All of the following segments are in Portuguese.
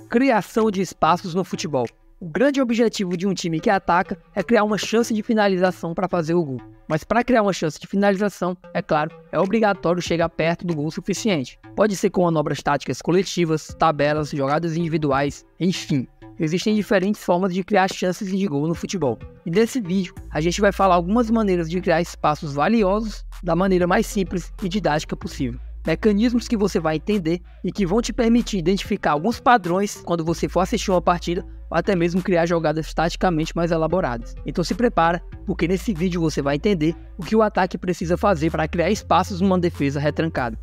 Criação de espaços no futebol. O grande objetivo de um time que ataca é criar uma chance de finalização para fazer o gol. Mas para criar uma chance de finalização, é claro, é obrigatório chegar perto do gol o suficiente. Pode ser com manobras táticas coletivas, tabelas, jogadas individuais, enfim. Existem diferentes formas de criar chances de gol no futebol. E nesse vídeo, a gente vai falar algumas maneiras de criar espaços valiosos da maneira mais simples e didática possível. Mecanismos que você vai entender e que vão te permitir identificar alguns padrões quando você for assistir uma partida ou até mesmo criar jogadas taticamente mais elaboradas. Então se prepara, porque nesse vídeo você vai entender o que o ataque precisa fazer para criar espaços numa defesa retrancada.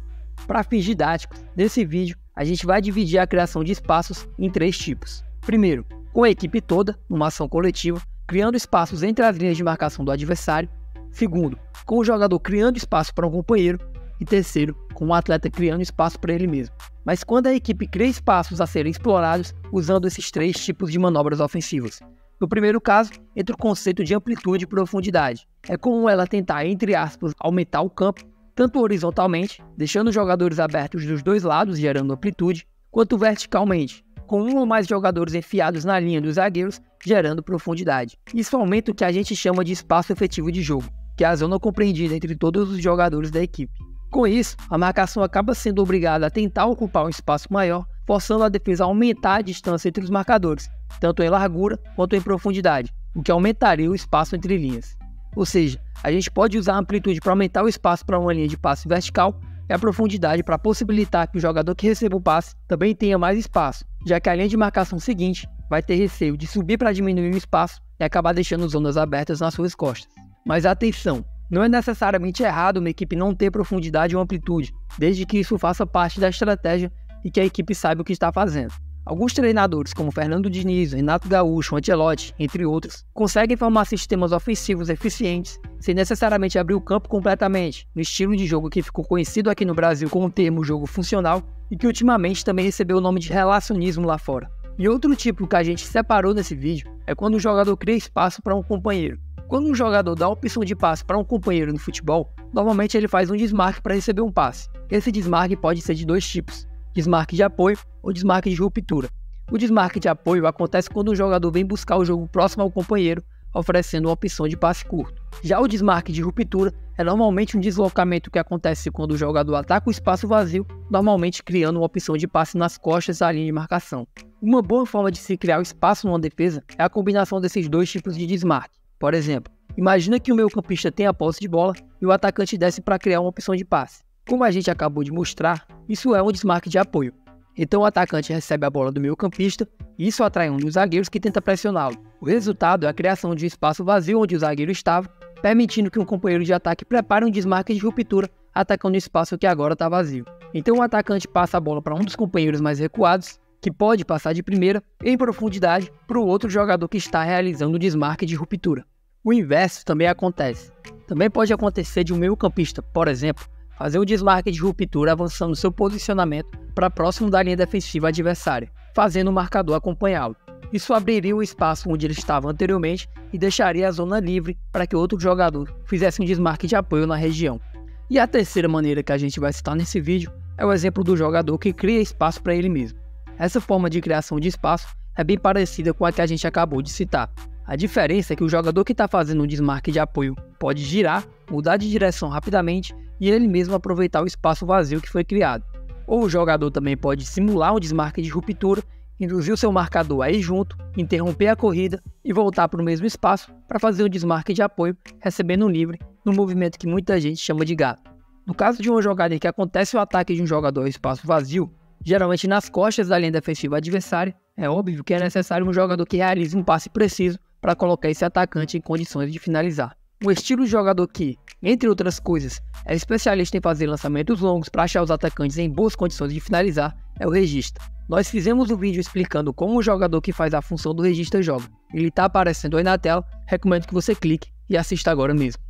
Para fins didáticos, nesse vídeo a gente vai dividir a criação de espaços em 3 tipos. Primeiro, com a equipe toda, numa ação coletiva, criando espaços entre as linhas de marcação do adversário. Segundo, com o jogador criando espaço para um companheiro. E terceiro, com o atleta criando espaço para ele mesmo. Mas quando a equipe cria espaços a serem explorados usando esses 3 tipos de manobras ofensivas. No primeiro caso, entra o conceito de amplitude e profundidade. É como ela tentar, entre aspas, aumentar o campo, tanto horizontalmente, deixando os jogadores abertos dos 2 lados, gerando amplitude, quanto verticalmente, com um ou mais jogadores enfiados na linha dos zagueiros, gerando profundidade. Isso aumenta o que a gente chama de espaço efetivo de jogo, que é a zona compreendida entre todos os jogadores da equipe. Com isso, a marcação acaba sendo obrigada a tentar ocupar um espaço maior, forçando a defesa a aumentar a distância entre os marcadores, tanto em largura quanto em profundidade, o que aumentaria o espaço entre linhas. Ou seja, a gente pode usar a amplitude para aumentar o espaço para uma linha de passe vertical e a profundidade para possibilitar que o jogador que receba o passe também tenha mais espaço, já que a linha de marcação seguinte vai ter receio de subir para diminuir o espaço e acabar deixando zonas abertas nas suas costas. Mas atenção! Não é necessariamente errado uma equipe não ter profundidade ou amplitude, desde que isso faça parte da estratégia e que a equipe saiba o que está fazendo. Alguns treinadores, como Fernando Diniz, Renato Gaúcho, Ancelotti, entre outros, conseguem formar sistemas ofensivos eficientes sem necessariamente abrir o campo completamente, no estilo de jogo que ficou conhecido aqui no Brasil como o termo jogo funcional e que ultimamente também recebeu o nome de relacionismo lá fora. E outro tipo que a gente separou nesse vídeo é quando o jogador cria espaço para um companheiro. Quando um jogador dá a opção de passe para um companheiro no futebol, normalmente ele faz um desmarque para receber um passe. Esse desmarque pode ser de 2 tipos, desmarque de apoio ou desmarque de ruptura. O desmarque de apoio acontece quando o jogador vem buscar o jogo próximo ao companheiro, oferecendo uma opção de passe curto. Já o desmarque de ruptura é normalmente um deslocamento que acontece quando o jogador ataca o espaço vazio, normalmente criando uma opção de passe nas costas da linha de marcação. Uma boa forma de se criar o espaço numa defesa é a combinação desses 2 tipos de desmarque. Por exemplo, imagina que o meio-campista tem a posse de bola e o atacante desce para criar uma opção de passe. Como a gente acabou de mostrar, isso é um desmarque de apoio. Então o atacante recebe a bola do meio-campista e isso atrai um dos zagueiros que tenta pressioná-lo. O resultado é a criação de um espaço vazio onde o zagueiro estava, permitindo que um companheiro de ataque prepare um desmarque de ruptura, atacando o espaço que agora está vazio. Então o atacante passa a bola para um dos companheiros mais recuados, que pode passar de primeira em profundidade para o outro jogador que está realizando o desmarque de ruptura. O inverso também acontece. Também pode acontecer de um meio-campista, por exemplo, fazer o desmarque de ruptura avançando seu posicionamento para próximo da linha defensiva adversária, fazendo o marcador acompanhá-lo. Isso abriria o espaço onde ele estava anteriormente e deixaria a zona livre para que outro jogador fizesse um desmarque de apoio na região. E a terceira maneira que a gente vai citar nesse vídeo é o exemplo do jogador que cria espaço para ele mesmo. Essa forma de criação de espaço é bem parecida com a que a gente acabou de citar. A diferença é que o jogador que está fazendo um desmarque de apoio pode girar, mudar de direção rapidamente e ele mesmo aproveitar o espaço vazio que foi criado. Ou o jogador também pode simular um desmarque de ruptura, induzir o seu marcador a ir junto, interromper a corrida e voltar para o mesmo espaço para fazer um desmarque de apoio, recebendo um livre, no movimento que muita gente chama de gato. No caso de uma jogada em que acontece o ataque de um jogador ao espaço vazio, geralmente nas costas da linha defensiva adversária, é óbvio que é necessário um jogador que realize um passe preciso para colocar esse atacante em condições de finalizar. Um estilo de jogador que, entre outras coisas, é especialista em fazer lançamentos longos para achar os atacantes em boas condições de finalizar, é o regista. Nós fizemos um vídeo explicando como o jogador que faz a função do regista joga. Ele está aparecendo aí na tela, recomendo que você clique e assista agora mesmo.